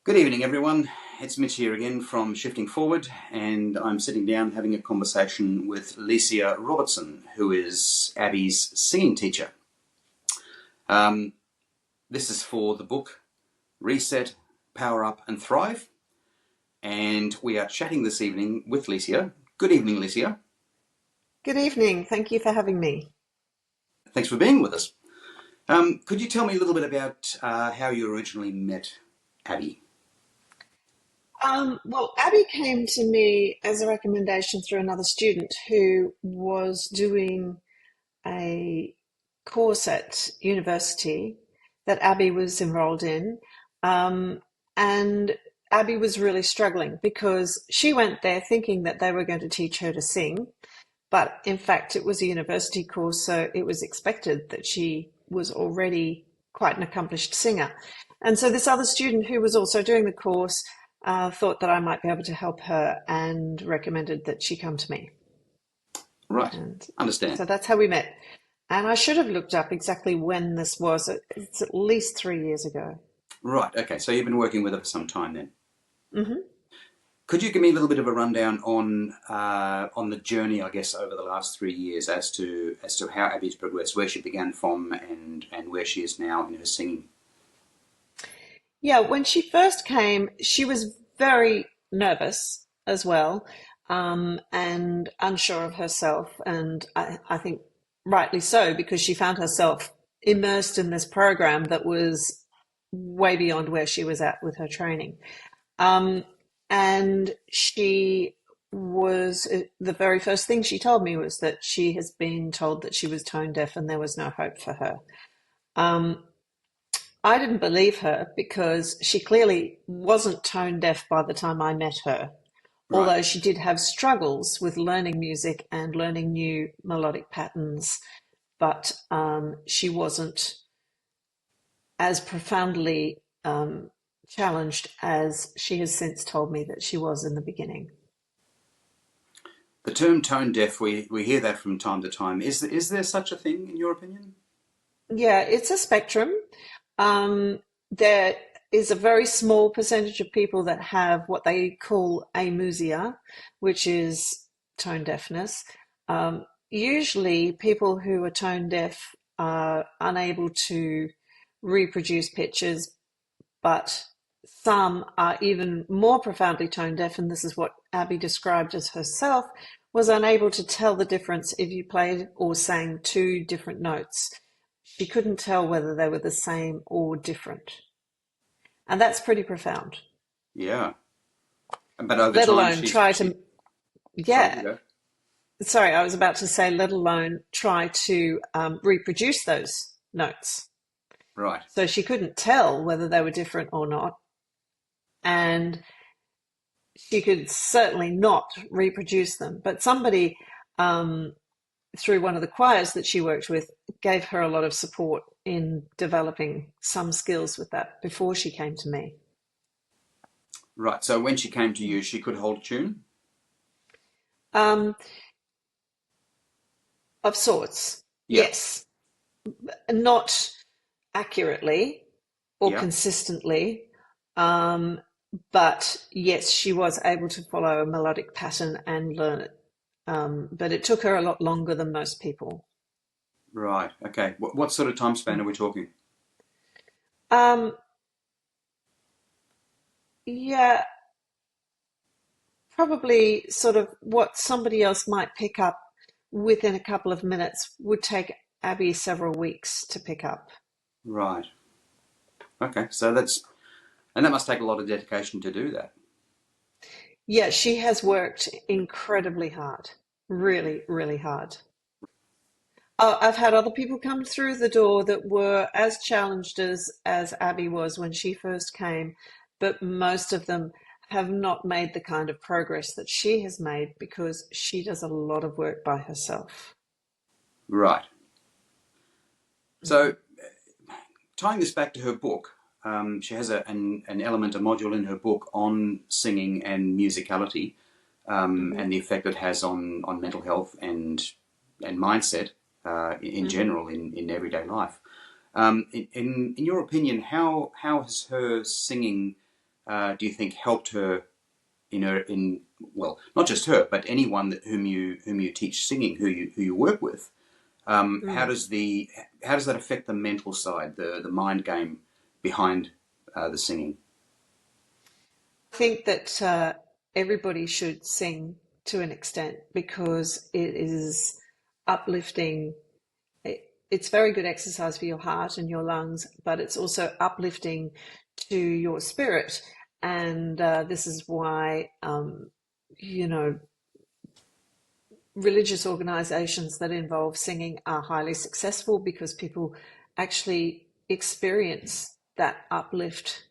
Good evening, everyone. It's Mitch here again from Shifting Forward, and I'm sitting down having a conversation with Lecia Robertson, who is Abby's singing teacher. This is for the book Reset, Power Up and Thrive, and we are chatting this evening with Lecia. Good evening, Lecia. Good evening. Thank you for having me. Thanks for being with us. Could you tell me a little bit about how you originally met Abby? Well, Abby came to me as a recommendation through another student who was doing a course at university that Abby was enrolled in. And Abby was really struggling because she went there thinking that they were going to teach her to sing. But in fact, it was a university course, so it was expected that she was already quite an accomplished singer. And so this other student who was also doing the course thought that I might be able to help her and recommended that she come to me. Right, And understand. so that's how we met. And I should have looked up exactly when this was. It's at least 3 years ago. Right, okay, so you've been working with her for some time then. Hmm. Could you give me a little bit of a rundown on the journey, I guess, over the last 3 years as to how Abby's progressed, where she began from, and where she is now in her singing? Yeah, when she first came, she was very nervous as well, and unsure of herself. And I think rightly so, because she found herself immersed in this program that was way beyond where she was at with her training. Um, and she was, the very first thing she told me was that she has been told that she was tone deaf and there was no hope for her. Um, I didn't believe her because she clearly wasn't tone deaf by the time I met her, Right. although she did have struggles with learning music and learning new melodic patterns, but she wasn't as profoundly challenged as she has since told me that she was in the beginning. The term tone deaf, we hear that from time to time. Is there such a thing, in your opinion? Yeah, it's a spectrum. There is a very small percentage of people that have what they call amusia, which is tone deafness. Usually, people who are tone deaf are unable to reproduce pitches, but some are even more profoundly tone deaf, and this is what Abby described as herself, was unable to tell the difference if you played or sang two different notes. She couldn't tell whether they were the same or different. And that's pretty profound. Yeah. But over Let time, alone she's try she. to, Sorry, you yeah, go. sorry, I was about to say, let alone try to reproduce those notes. Right. So she couldn't tell whether they were different or not. And she could certainly not reproduce them. But somebody um, through one of the choirs that she worked with gave her a lot of support in developing some skills with that before she came to me. Right. So when she came to you, she could hold a tune. Um, of sorts, Yeah. yes, not accurately or Yeah. consistently, um, but yes, she was able to follow a melodic pattern and learn it. But it took her a lot longer than most people. Right. Okay. What sort of time span are we talking? Um, yeah, probably sort of what somebody else might pick up within a couple of minutes would take Abby several weeks to pick up. Right. Okay. And that must take a lot of dedication to do that. Yeah, she has worked incredibly hard, really, really hard. I've had other people come through the door that were as challenged as Abby was when she first came, but most of them have not made the kind of progress that she has made because she does a lot of work by herself. Right. So tying this back to her book, she has an element, a module in her book on singing and musicality, Hmm. and the effect it has on mental health and mindset in Hmm. general in everyday life. In your opinion, how has her singing do you think helped her in well, not just her, but anyone whom you teach singing, who you work with? Mm. How does that affect the mental side, the mind game behind the singing? I think that everybody should sing to an extent because it is uplifting. It's very good exercise for your heart and your lungs, but it's also uplifting to your spirit. And this is why, you know, religious organizations that involve singing are highly successful because people actually experience that uplift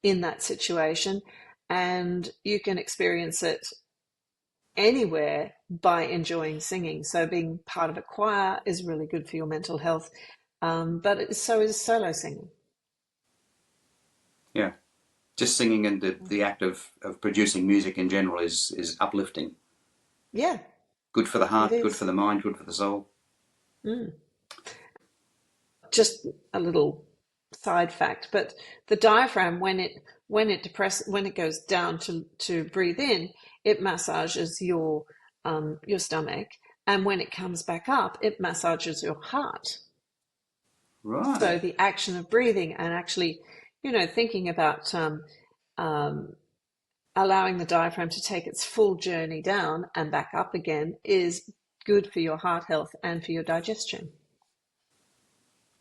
in that situation. And you can experience it anywhere by enjoying singing. So being part of a choir is really good for your mental health, but so is solo singing. Yeah, just singing and the act of producing music in general is uplifting. Yeah, Good for the it heart, good for is. the mind, good for the soul. Mm. Just a little side fact, but the diaphragm, when it goes down to breathe in, it massages your stomach, and when it comes back up, it massages your heart. So Right. the action of breathing and actually, thinking about um, allowing the diaphragm to take its full journey down and back up again is good for your heart health and for your digestion.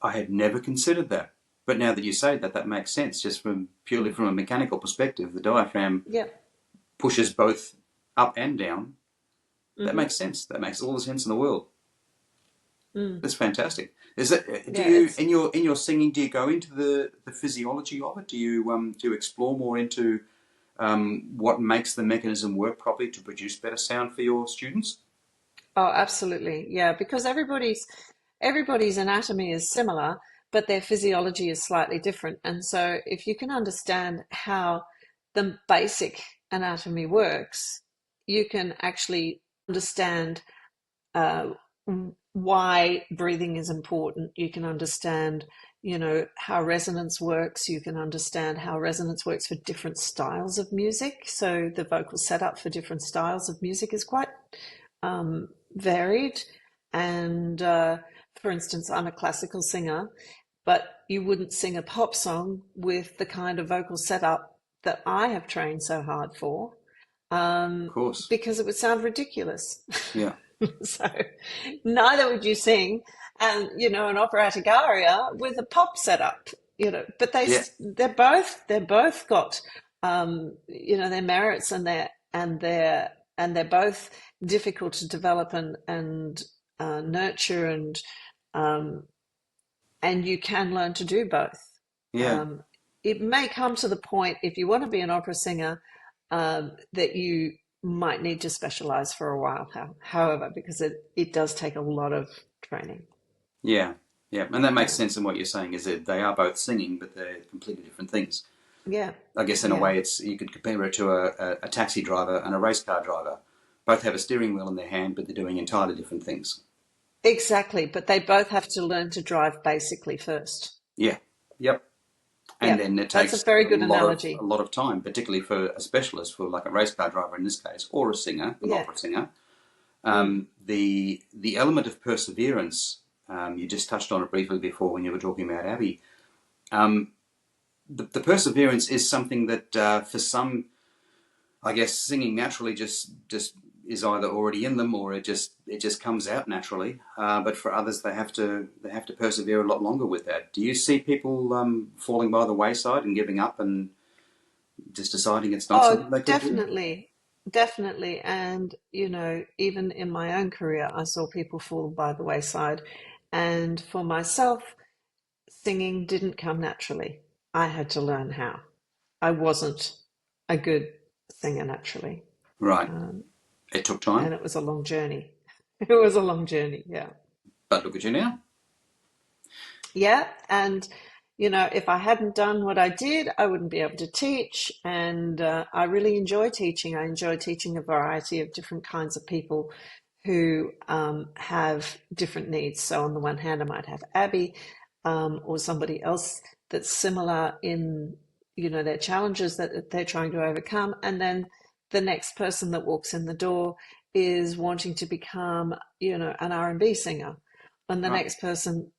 I had never considered that. But now that you say that, that makes sense. Just from purely Mm. from a mechanical perspective, the diaphragm Yeah. pushes both up and down. That Mm-hmm. makes sense. That makes all the sense in the world. Mm. That's fantastic. Is it? Do Yeah, you it's in your singing? Do you go into the physiology of it? Do you explore more into what makes the mechanism work properly to produce better sound for your students? oh, absolutely. Yeah, because everybody's anatomy is similar, but their physiology is slightly different. And so if you can understand how the basic anatomy works, you can actually understand uh, why breathing is important. You can understand, how resonance works. You can understand how resonance works for different styles of music. So the vocal setup for different styles of music is quite varied. And for instance, I'm a classical singer, but you wouldn't sing a pop song with the kind of vocal setup that I have trained so hard for, Of um, course. because it would sound ridiculous. Yeah. So neither would you sing an operatic aria with a pop setup, but Yeah. they're both got their merits and they're both difficult to develop and nurture, um, and you can learn to do both. Yeah. Um, it may come to the point, if you want to be an opera singer, that you might need to specialize for a while, however, because it does take a lot of training. Yeah. Yeah. And that makes Yeah. sense in what you're saying. Is that they are both singing, but they're completely different things. Yeah. I guess in a Yeah. way, it's you could compare it to a taxi driver and a race car driver. Both have a steering wheel in their hand, but they're doing entirely different things. Exactly. But they both have to learn to drive basically first. Yeah. Yep. And Yeah. then it That's a takes very a good a analogy. lot of time, particularly for a specialist, for like a race car driver in this case, or a singer, an Yeah. opera singer. Mm. The element of perseverance, you just touched on it briefly before when you were talking about Abbey. Um, the perseverance is something that for some, I guess, singing naturally just is either already in them or it just comes out naturally. But for others, they have to persevere a lot longer with that. Do you see people falling by the wayside and giving up and just deciding it's not Oh, something they could do? definitely. Definitely. And, even in my own career, I saw people fall by the wayside. And for myself, singing didn't come naturally. I had to learn how. I wasn't a good singer naturally. Right. Um, It took and time, it was a long journey. It was a long journey, yeah. but look at you now. Yeah, and if I hadn't done what I did, I wouldn't be able to teach. And I really enjoy teaching. I enjoy teaching a variety of different kinds of people who have different needs. So on the one hand, I might have Abby or somebody else that's similar in their challenges that they're trying to overcome, and then the next person that walks in the door is wanting to become, an R&B singer, and the Right. next person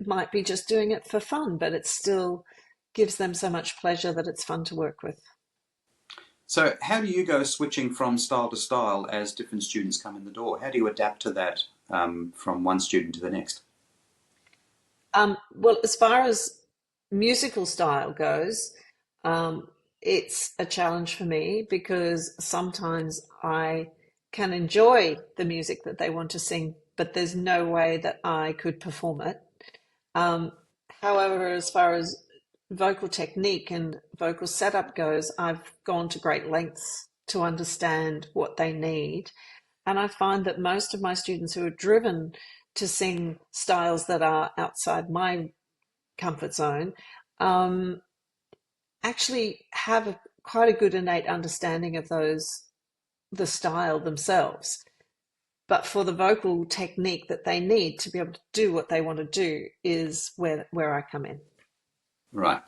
might be just doing it for fun, but it still gives them so much pleasure that it's fun to work with. So, how do you go switching from style to style as different students come in the door? How do you adapt to that from one student to the next? Well, as far as musical style goes, um, it's a challenge for me because sometimes I can enjoy the music that they want to sing, but there's no way that I could perform it. Um, However, as far as vocal technique and vocal setup goes, I've gone to great lengths to understand what they need. And I find that most of my students who are driven to sing styles that are outside my comfort zone um, actually have quite a good innate understanding of the style themselves. But for the vocal technique that they need to be able to do what they want to do is where I come in. Right.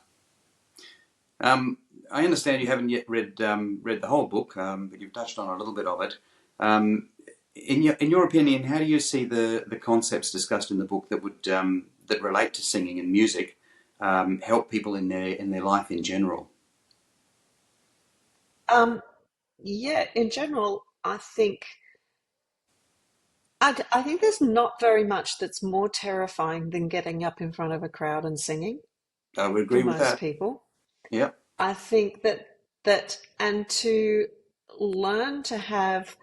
Um, I understand you haven't yet read the whole book, but you've touched on a little bit of it. Um, in your opinion, how do you see the concepts discussed in the book that would that relate to singing and music help people in their life in general? Um, yeah, in general, I think there's not very much that's more terrifying than getting up in front of a crowd and singing I would for agree with most that. people. Yep. I think that and to learn to have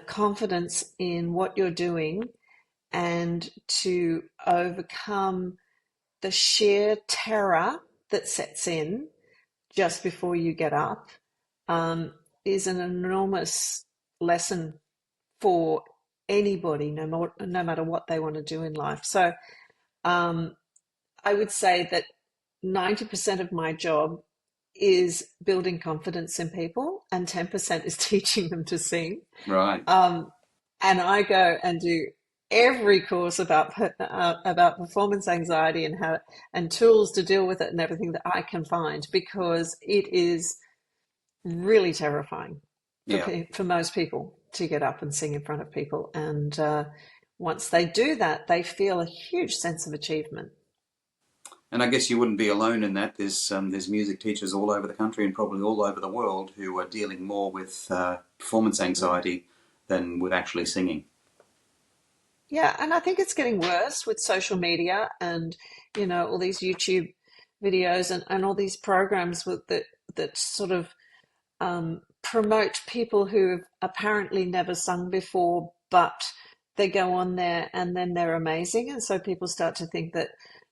confidence in what you're doing and to overcome the sheer terror that sets in just before you get up um, is an enormous lesson for anybody, no matter what they want to do in life. So um, I would say that 90% of my job is building confidence in people, and 10% is teaching them to sing. Right. Um, and I go and do every course about performance anxiety and how and tools to deal with it and everything that I can find because it is really terrifying Yeah. for most people to get up and sing in front of people. And once they do that, they feel a huge sense of achievement. And I guess you wouldn't be alone in that. There's music teachers all over the country and probably all over the world who are dealing more with performance Mm. anxiety than with actually singing. Yeah, and I think it's getting worse with social media and all these YouTube videos and all these programs that sort of promote people who have apparently never sung before, but they go on there and then they're amazing. And so people start to think that,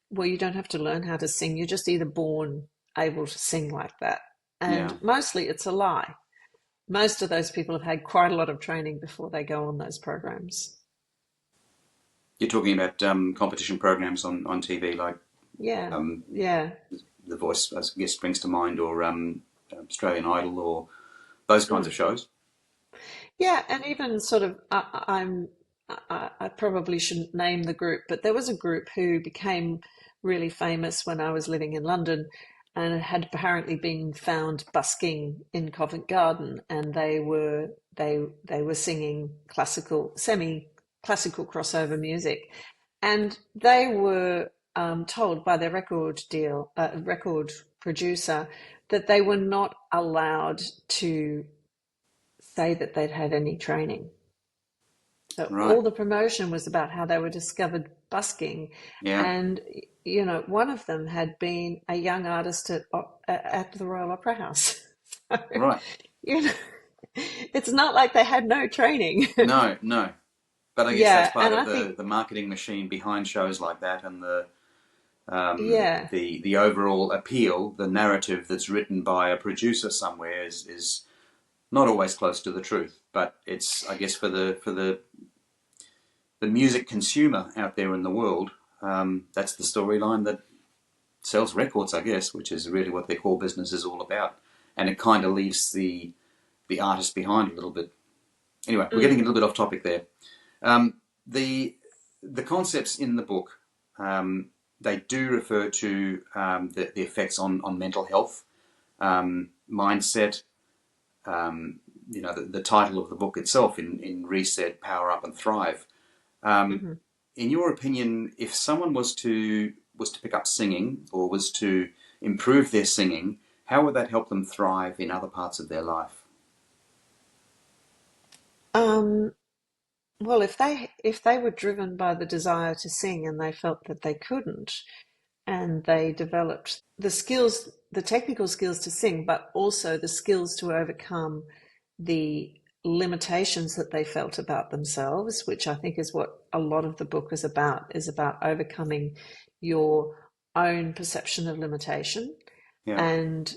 well, you don't have to learn how to sing. You're just either born able to sing like that. Yeah. And mostly it's a lie. Most of those people have had quite a lot of training before they go on those programs. You're talking about competition programs on TV like Yeah, um, yeah. The Voice, I guess, springs to mind, or Australian Idol, or those kinds of Mm. shows. Yeah, and even sort of, I probably shouldn't name the group, but there was a group who became really famous when I was living in London and had apparently been found busking in Covent Garden, and they were singing semi-classical crossover music, and they were told by their record producer that they were not allowed to say that they'd had any training. So Right. all the promotion was about how they were discovered busking, Yeah. and one of them had been a young artist at the Royal Opera House. So, Right. you know, it's not like they had no training. No, no. But I guess that's Yeah, part and of I the think marketing machine behind shows like that, and yeah, the overall appeal, the narrative that's written by a producer somewhere is not always close to the truth. But it's, I guess, for the music consumer out there in the world, that's the storyline that sells records, I guess, which is really what their core business is all about. And it kind of leaves the artist behind a little bit. Anyway, we're getting a mm, little bit off topic there. Um, the the concepts in the book, um, they do refer to the effects on mental health, mindset. The title of the book itself in Reset, Power Up, and Thrive. Hmm. In your opinion, if someone was to pick up singing or was to improve their singing, how would that help them thrive in other parts of their life? Um, well, if they were driven by the desire to sing and they felt that they couldn't, and they developed the skills, the technical skills to sing, but also the skills to overcome the limitations that they felt about themselves, which I think is what a lot of the book is about overcoming your own perception of limitation. Yeah, And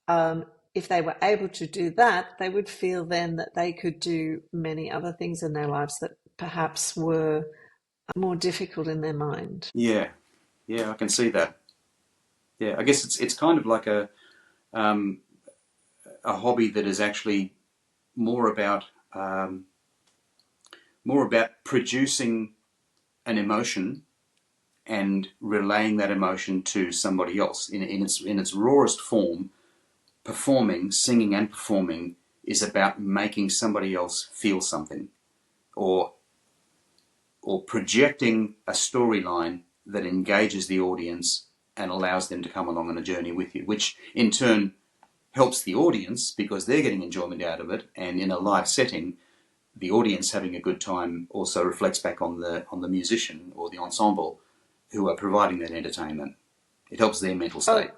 um, if they were able to do that, they would feel then that they could do many other things in their lives that perhaps were more difficult in their mind. yeah, yeah. I can see that. Yeah, I guess it's kind of like um, a hobby that is actually more about um, more about producing an emotion and relaying that emotion to somebody else in its rawest form. Performing, singing, and performing is about making somebody else feel something, or projecting a storyline that engages the audience and allows them to come along on a journey with you, which in turn helps the audience because they're getting enjoyment out of it, and in a live setting, the audience having a good time also reflects back on the musician or the ensemble who are providing that entertainment. It helps their mental Oh, state.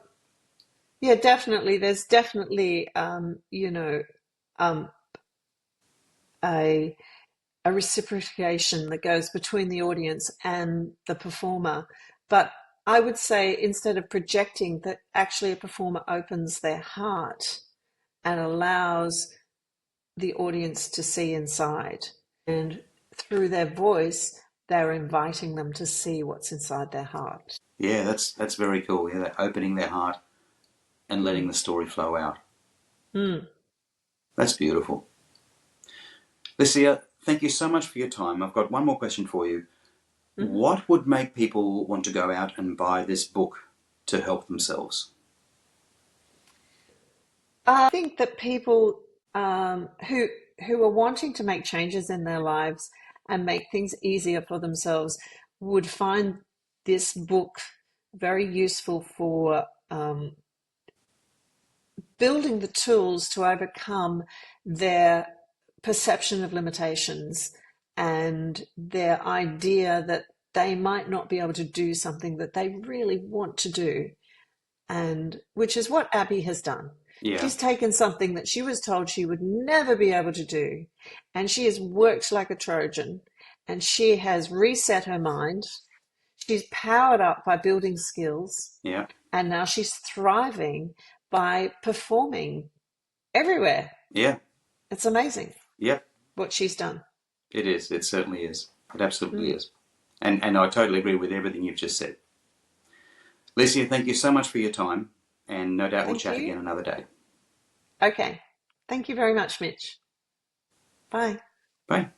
yeah, definitely. There's definitely, um, a a reciprocation that goes between the audience and the performer. But I would say instead of projecting, that actually a performer opens their heart and allows the audience to see inside. And through their voice, they're inviting them to see what's inside their heart. Yeah, that's very cool. Yeah, that opening their heart and letting Mm. the story flow out. Mm. That's beautiful. Lecia, thank you so much for your time. I've got one more question for you. Mhm. What would make people want to go out and buy this book to help themselves? I think that people who are wanting to make changes in their lives and make things easier for themselves would find this book very useful for building the tools to overcome their perception of limitations and their idea that they might not be able to do something that they really want to do, and which is what Abby has done. Yeah, She's taken something that she was told she would never be able to do, and she has worked like a Trojan, and she has reset her mind. She's powered up by building skills, yeah, and now she's thriving by performing everywhere. yeah, It's amazing yeah. what she's done. It is. It certainly is. It absolutely Mm, is. And I totally agree with everything you've just said. Lecia, thank you so much for your time, and no doubt we'll thank chat you. again another day. Okay. Thank you very much, Mitch. Bye. Bye.